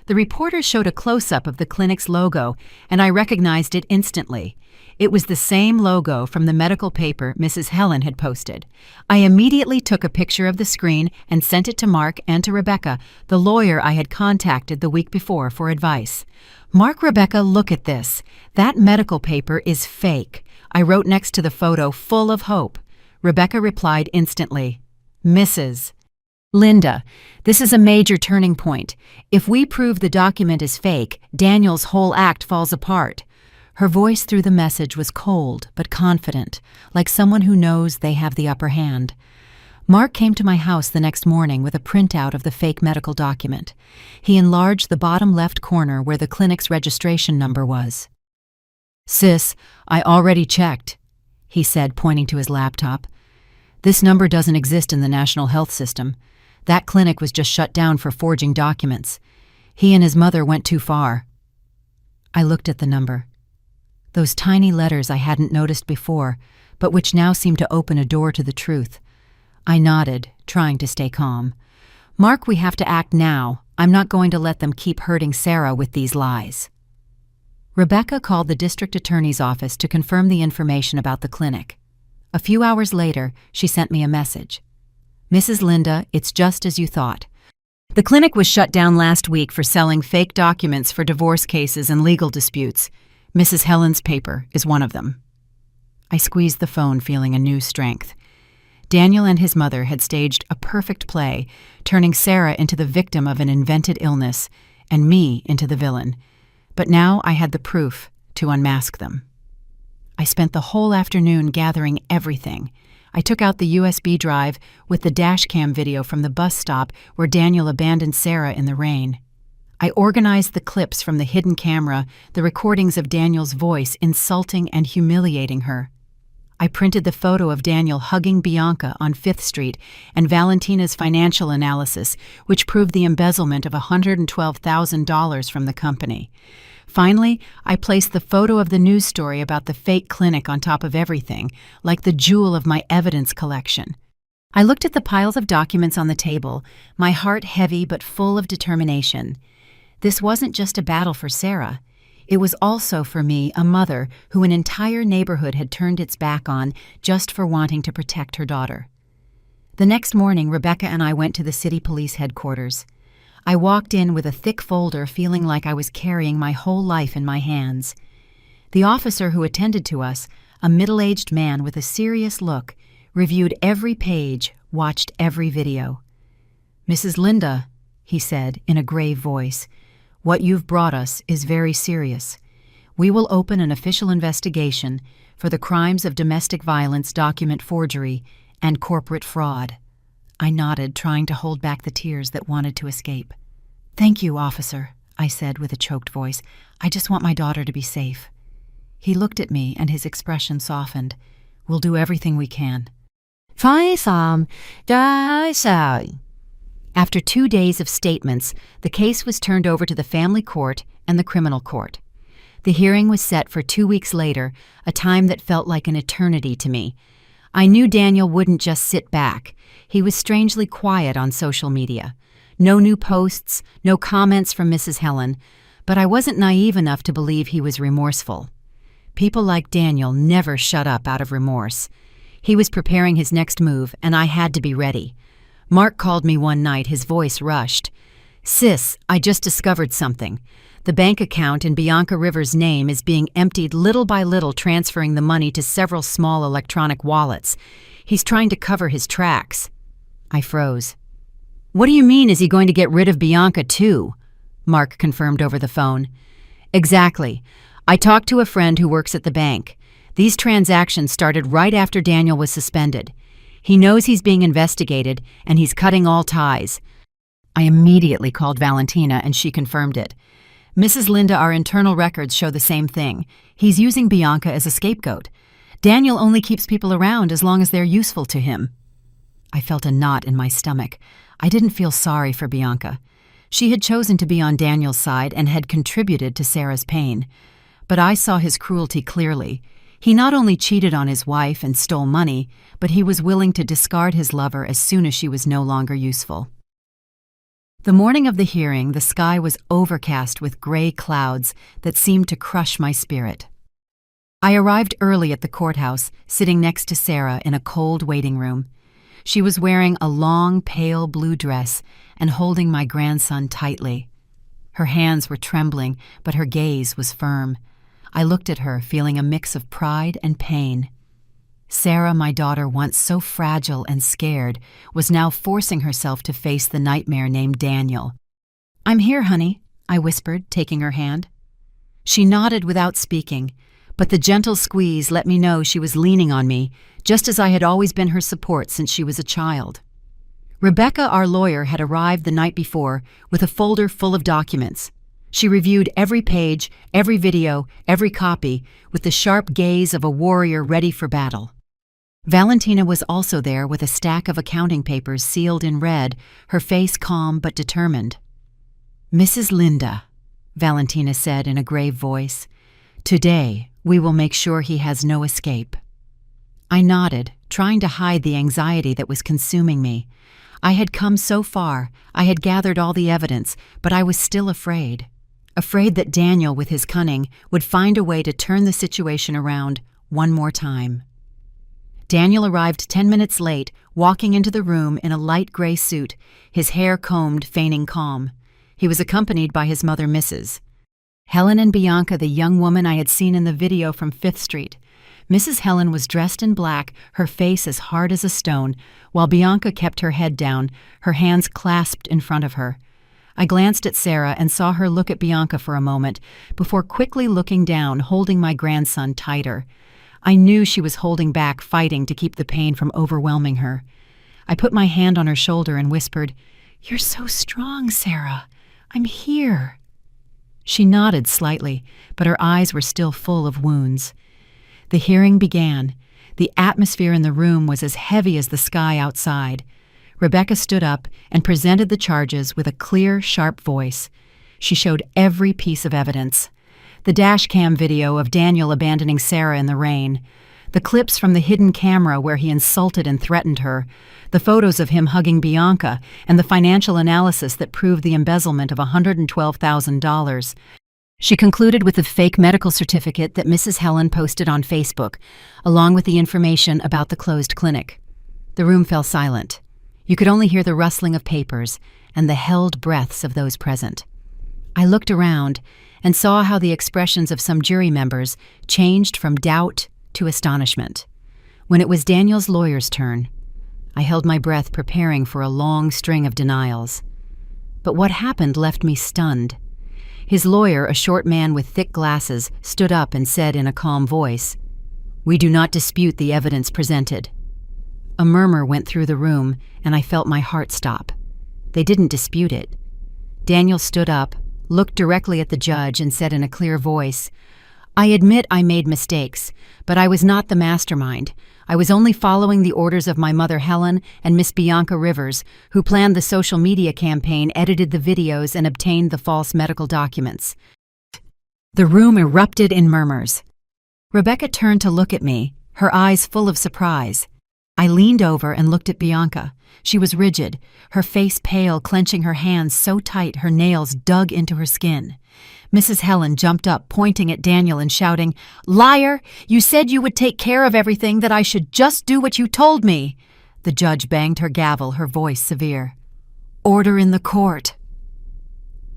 The reporter showed a close-up of the clinic's logo, and I recognized it instantly. It was the same logo from the medical paper Mrs. Helen had posted. I immediately took a picture of the screen and sent it to Mark and to Rebecca, the lawyer I had contacted the week before for advice. "Mark, Rebecca, look at this. That medical paper is fake," I wrote next to the photo, full of hope. Rebecca replied instantly, "Mrs. Linda, this is a major turning point. If we prove the document is fake, Daniel's whole act falls apart." Her voice through the message was cold but confident, like someone who knows they have the upper hand. Mark came to my house the next morning with a printout of the fake medical document. He enlarged the bottom left corner where the clinic's registration number was. "Sis, I already checked," he said, pointing to his laptop. "This number doesn't exist in the national health system. That clinic was just shut down for forging documents. He and his mother went too far." I looked at the number. Those tiny letters I hadn't noticed before, but which now seemed to open a door to the truth. I nodded, trying to stay calm. "Mark, we have to act now. I'm not going to let them keep hurting Sarah with these lies." Rebecca called the district attorney's office to confirm the information about the clinic. A few hours later, she sent me a message. "Mrs. Linda, it's just as you thought. The clinic was shut down last week for selling fake documents for divorce cases and legal disputes. Mrs. Helen's paper is one of them." I squeezed the phone, feeling a new strength. Daniel and his mother had staged a perfect play, turning Sarah into the victim of an invented illness and me into the villain. But now I had the proof to unmask them. I spent the whole afternoon gathering everything. I took out the USB drive with the dashcam video from the bus stop where Daniel abandoned Sarah in the rain. I organized the clips from the hidden camera, the recordings of Daniel's voice insulting and humiliating her. I printed the photo of Daniel hugging Bianca on 5th Street and Valentina's financial analysis, which proved the embezzlement of $112,000 from the company. Finally, I placed the photo of the news story about the fake clinic on top of everything, like the jewel of my evidence collection. I looked at the piles of documents on the table, my heart heavy but full of determination. This wasn't just a battle for Sarah. It was also, for me, a mother who an entire neighborhood had turned its back on just for wanting to protect her daughter. The next morning, Rebecca and I went to the city police headquarters. I walked in with a thick folder, feeling like I was carrying my whole life in my hands. The officer who attended to us, a middle-aged man with a serious look, reviewed every page, watched every video. "Mrs. Linda," he said in a grave voice, "what you've brought us is very serious. We will open an official investigation for the crimes of domestic violence, document forgery, and corporate fraud." I nodded, trying to hold back the tears that wanted to escape. "Thank you, officer," I said with a choked voice. "I just want my daughter to be safe." He looked at me and his expression softened. "We'll do everything we can." After 2 days of statements, the case was turned over to the family court and the criminal court. The hearing was set for 2 weeks later, a time that felt like an eternity to me. I knew Daniel wouldn't just sit back. He was strangely quiet on social media. No new posts, no comments from Mrs. Helen, but I wasn't naive enough to believe he was remorseful. People like Daniel never shut up out of remorse. He was preparing his next move, and I had to be ready. Mark called me one night, his voice rushed. "Sis, I just discovered something. The bank account in Bianca Rivers' name is being emptied little by little, transferring the money to several small electronic wallets. He's trying to cover his tracks." I froze. "What do you mean, is he going to get rid of Bianca too?" Mark confirmed over the phone. "Exactly. I talked to a friend who works at the bank. These transactions started right after Daniel was suspended. He knows he's being investigated, and he's cutting all ties." I immediately called Valentina, and she confirmed it. "Mrs. Linda, our internal records show the same thing. He's using Bianca as a scapegoat. Daniel only keeps people around as long as they're useful to him." I felt a knot in my stomach. I didn't feel sorry for Bianca. She had chosen to be on Daniel's side and had contributed to Sarah's pain. But I saw his cruelty clearly. He not only cheated on his wife and stole money, but he was willing to discard his lover as soon as she was no longer useful. The morning of the hearing, the sky was overcast with gray clouds that seemed to crush my spirit. I arrived early at the courthouse, sitting next to Sarah in a cold waiting room. She was wearing a long, pale blue dress and holding my grandson tightly. Her hands were trembling, but her gaze was firm. I looked at her, feeling a mix of pride and pain. Sarah, my daughter, once so fragile and scared, was now forcing herself to face the nightmare named Daniel. "I'm here, honey," I whispered, taking her hand. She nodded without speaking, but the gentle squeeze let me know she was leaning on me, just as I had always been her support since she was a child. Rebecca, our lawyer, had arrived the night before with a folder full of documents. She reviewed every page, every video, every copy, with the sharp gaze of a warrior ready for battle. Valentina was also there with a stack of accounting papers sealed in red, her face calm but determined. "Mrs. Linda," Valentina said in a grave voice, "today we will make sure he has no escape." I nodded, trying to hide the anxiety that was consuming me. I had come so far, I had gathered all the evidence, but I was still afraid. Afraid that Daniel, with his cunning, would find a way to turn the situation around one more time. Daniel arrived 10 minutes late, walking into the room in a light gray suit, his hair combed, feigning calm. He was accompanied by his mother, Mrs. Helen, and Bianca, the young woman I had seen in the video from 5th Street. Mrs. Helen was dressed in black, her face as hard as a stone, while Bianca kept her head down, her hands clasped in front of her. I glanced at Sarah and saw her look at Bianca for a moment, before quickly looking down, holding my grandson tighter. I knew she was holding back, fighting to keep the pain from overwhelming her. I put my hand on her shoulder and whispered, "You're so strong, Sarah. I'm here." She nodded slightly, but her eyes were still full of wounds. The hearing began. The atmosphere in the room was as heavy as the sky outside. Rebecca stood up and presented the charges with a clear, sharp voice. She showed every piece of evidence. The dash cam video of Daniel abandoning Sarah in the rain, the clips from the hidden camera where he insulted and threatened her, the photos of him hugging Bianca, and the financial analysis that proved the embezzlement of $112,000. She concluded with the fake medical certificate that Mrs. Helen posted on Facebook, along with the information about the closed clinic. The room fell silent. You could only hear the rustling of papers and the held breaths of those present. I looked around and saw how the expressions of some jury members changed from doubt to astonishment. When it was Daniel's lawyer's turn, I held my breath, preparing for a long string of denials. But what happened left me stunned. His lawyer, a short man with thick glasses, stood up and said in a calm voice, "We do not dispute the evidence presented." A murmur went through the room, and I felt my heart stop. They didn't dispute it. Daniel stood up, looked directly at the judge, and said in a clear voice, "I admit I made mistakes, but I was not the mastermind. I was only following the orders of my mother Helen and Miss Bianca Rivers, who planned the social media campaign, edited the videos, and obtained the false medical documents." The room erupted in murmurs. Rebecca turned to look at me, her eyes full of surprise. I leaned over and looked at Bianca. She was rigid, her face pale, clenching her hands so tight her nails dug into her skin. Mrs. Helen jumped up, pointing at Daniel and shouting, "Liar! You said you would take care of everything, that I should just do what you told me." The judge banged her gavel, her voice severe. "Order in the court."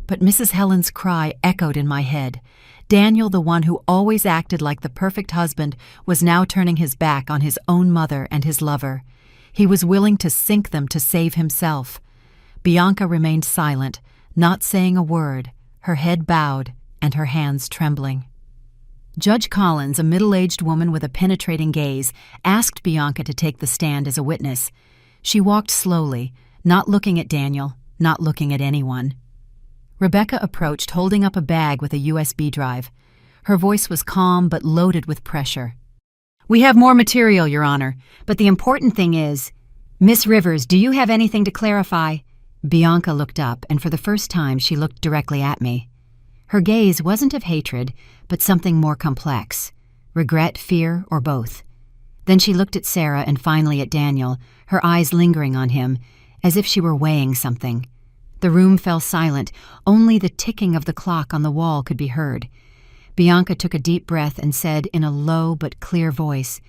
But Mrs. Helen's cry echoed in my head. Daniel, the one who always acted like the perfect husband, was now turning his back on his own mother and his lover. He was willing to sink them to save himself. Bianca remained silent, not saying a word, her head bowed and her hands trembling. Judge Collins, a middle-aged woman with a penetrating gaze, asked Bianca to take the stand as a witness. She walked slowly, not looking at Daniel, not looking at anyone. Rebecca approached, holding up a bag with a USB drive. Her voice was calm but loaded with pressure. "We have more material, Your Honor, but the important thing is, Miss Rivers, do you have anything to clarify?" Bianca looked up, and for the first time she looked directly at me. Her gaze wasn't of hatred, but something more complex. Regret, fear, or both. Then she looked at Sarah and finally at Daniel, her eyes lingering on him, as if she were weighing something. The room fell silent. Only the ticking of the clock on the wall could be heard. Bianca took a deep breath and said in a low but clear voice,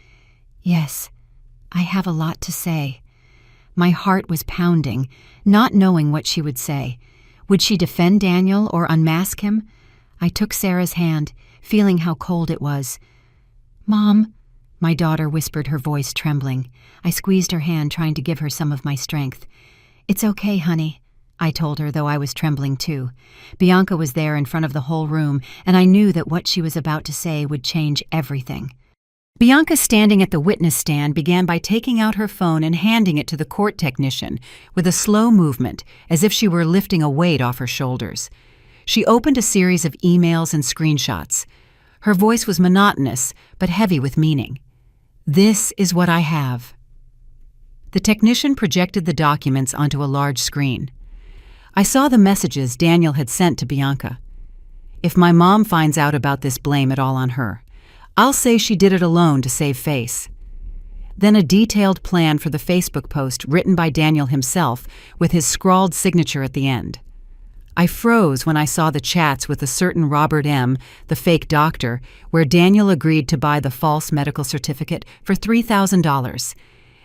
"Yes, I have a lot to say." My heart was pounding, not knowing what she would say. Would she defend Daniel or unmask him? I took Sarah's hand, feeling how cold it was. "Mom," my daughter whispered, her voice trembling. I squeezed her hand, trying to give her some of my strength. "It's okay, honey," I told her, though I was trembling too. Bianca was there in front of the whole room, and I knew that what she was about to say would change everything. Bianca, standing at the witness stand, began by taking out her phone and handing it to the court technician with a slow movement, as if she were lifting a weight off her shoulders. She opened a series of emails and screenshots. Her voice was monotonous, but heavy with meaning. "This is what I have." The technician projected the documents onto a large screen. I saw the messages Daniel had sent to Bianca. "If my mom finds out about this, blame it all on her. I'll say she did it alone to save face." Then a detailed plan for the Facebook post written by Daniel himself with his scrawled signature at the end. I froze when I saw the chats with a certain Robert M., the fake doctor, where Daniel agreed to buy the false medical certificate for $3,000.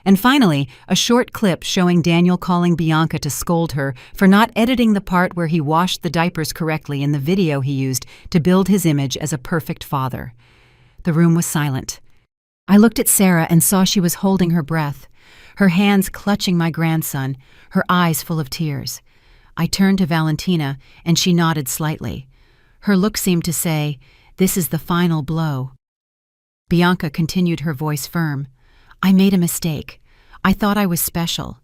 And finally, a short clip showing Daniel calling Bianca to scold her for not editing the part where he washed the diapers correctly in the video he used to build his image as a perfect father. The room was silent. I looked at Sarah and saw she was holding her breath, her hands clutching my grandson, her eyes full of tears. I turned to Valentina, and she nodded slightly. Her look seemed to say, "This is the final blow." Bianca continued, her voice firm. "I made a mistake. I thought I was special,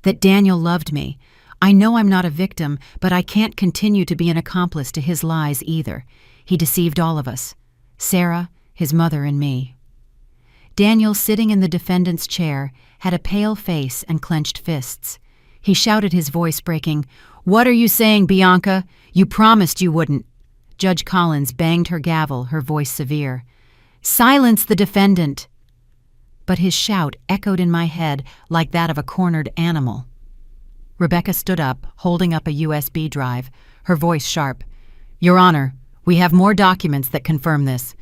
that Daniel loved me. I know I'm not a victim, but I can't continue to be an accomplice to his lies either. He deceived all of us. Sarah, his mother, and me." Daniel, sitting in the defendant's chair, had a pale face and clenched fists. He shouted, his voice breaking, "What are you saying, Bianca? You promised you wouldn't." Judge Collins banged her gavel, her voice severe. "Silence the defendant." But his shout echoed in my head like that of a cornered animal. Rebecca stood up, holding up a USB drive, her voice sharp. "Your Honor, we have more documents that confirm this.